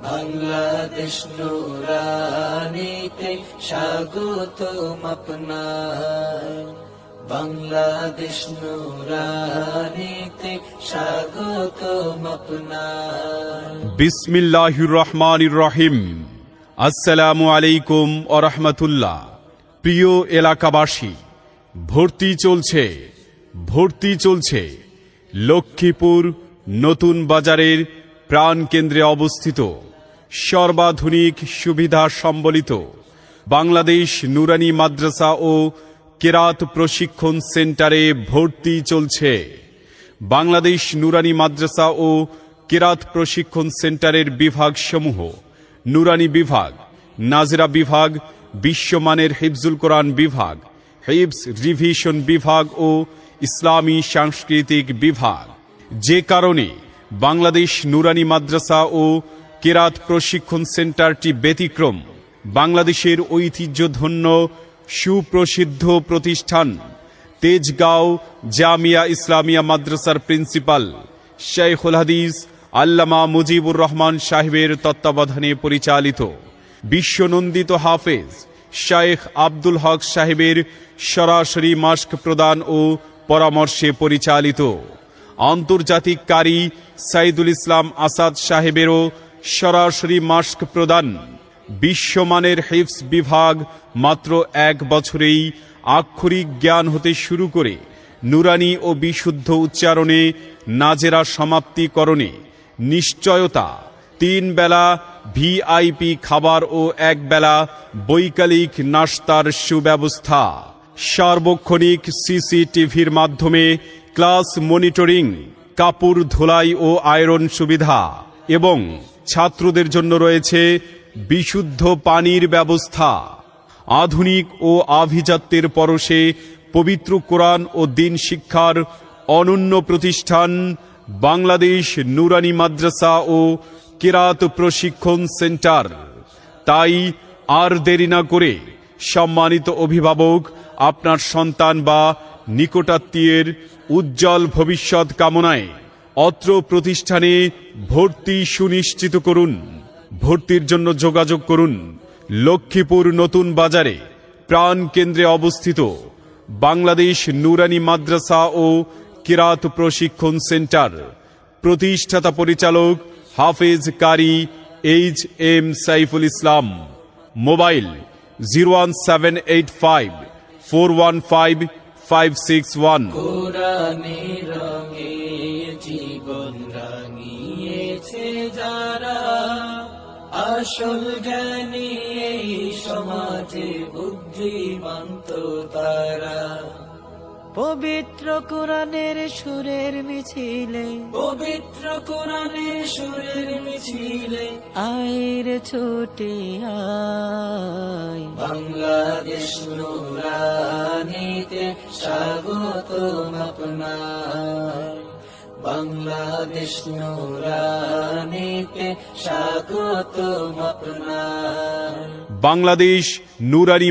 বাংলাদেশ নুরানিতে স্বাগতম আপনার, বাংলাদেশ নুরানিতে স্বাগতম আপনার। বিসমিল্লাহির রহমানির রহিম। আসসালামু আলাইকুম ওয়া রাহমাতুল্লাহ। প্রিয় এলাকাবাসী, ভর্তি চলছে লক্ষ্মীপুর নতুন বাজারের প্রাণকেন্দ্রে অবস্থিত সর্বাধুনিক সুবিধা সম্বলিত বাংলাদেশ নুরানি মাদ্রাসা ও কেরাত প্রশিক্ষণ সেন্টারে ভর্তি চলছে। বাংলাদেশ নুরানি মাদ্রাসা ও কেরাত প্রশিক্ষণ সেন্টারের বিভাগসমূহ: নুরানি বিভাগ, নাজরা বিভাগ, বিশ্বমানের হিফজুল কোরআন বিভাগ, হিফজ রিভিশন বিভাগ ও ইসলামী সাংস্কৃতিক বিভাগ। যে কারণে বাংলাদেশ নুরানি মাদ্রাসা ও কেরাত প্রশিক্ষণ সেন্টারটি ব্যতিক্রম। বাংলাদেশের ঐতিহ্যধন্য সুপ্রসিদ্ধ প্রতিষ্ঠান তেজগাঁও জামিয়া ইসলামিয়া মাদ্রাসার প্রিন্সিপাল শাইখুল হাদিস আল্লামা মুজিবুর রহমান সাহেবের তত্ত্বাবধানে পরিচালিত, বিশ্বনন্দিত হাফেজ শাইখ আব্দুল হক সাহেবের সরাসরি মাস্ক প্রদান ও পরামর্শে পরিচালিত, আন্তর্জাতিক কারি সাইদুল ইসলাম আসাদ সাহেবেরও সরাসরি মাস্ক প্রদান, বিশ্বমানের হিফজ বিভাগ, মাত্র 1 বছরেই আক্ষরিক জ্ঞান হতে শুরু করে নুরানি ও বিশুদ্ধ উচ্চারণে, নাজেরা সমাপ্তিকরণে নিশ্চয়তা, 3 বেলা ভিআইপি খাবার ও 1 বেলা বৈকালিক নাস্তার সুব্যবস্থা, সার্বক্ষণিক সিসিটিভির মাধ্যমে ক্লাস মনিটরিং, কাপড় ধোলাই ও আয়রন সুবিধা এবং ছাত্রদের জন্য রয়েছে বিশুদ্ধ পানির ব্যবস্থা। আধুনিক ও আভিজাত্যের পরশে পবিত্র কোরআন ও দ্বীন শিক্ষার অনন্য প্রতিষ্ঠান বাংলাদেশ নুরানি মাদ্রাসা ও কেরাত প্রশিক্ষণ সেন্টার। তাই আর দেরি না করে সম্মানিত অভিভাবক, আপনার সন্তান বা নিকটাত্মীয়ের উজ্জ্বল ভবিষ্যৎ কামনায় অত্র প্রতিষ্ঠানে ভর্তি সুনিশ্চিত করুন। ভর্তির জন্য যোগাযোগ করুন লক্ষ্মীপুর নতুন বাজারে প্রাণ কেন্দ্রে অবস্থিত বাংলাদেশ নুরানি মাদ্রাসা ও কেরাত প্রশিক্ষণ সেন্টার। প্রতিষ্ঠাতা পরিচালক হাফেজ কারি HM সাইফুল ইসলাম। মোবাইল 01785415561। কোরআনের রঙে জীবন রাঙিয়েছে যারা, আসল জ্ঞানী এই সমাজে বুদ্ধিমন্ত তারা। পবিত্র কোরআনের সুরের মিছিলে, পবিত্র কোরআনের সুরের মিছিলে আইরে ছোটে আয়। বাংলাদেশ নুরানিতে স্বাগতম আপনার, বাংলাদেশ নুরানিতে স্বাগতম আপনার। বাংলাদেশ নুরানি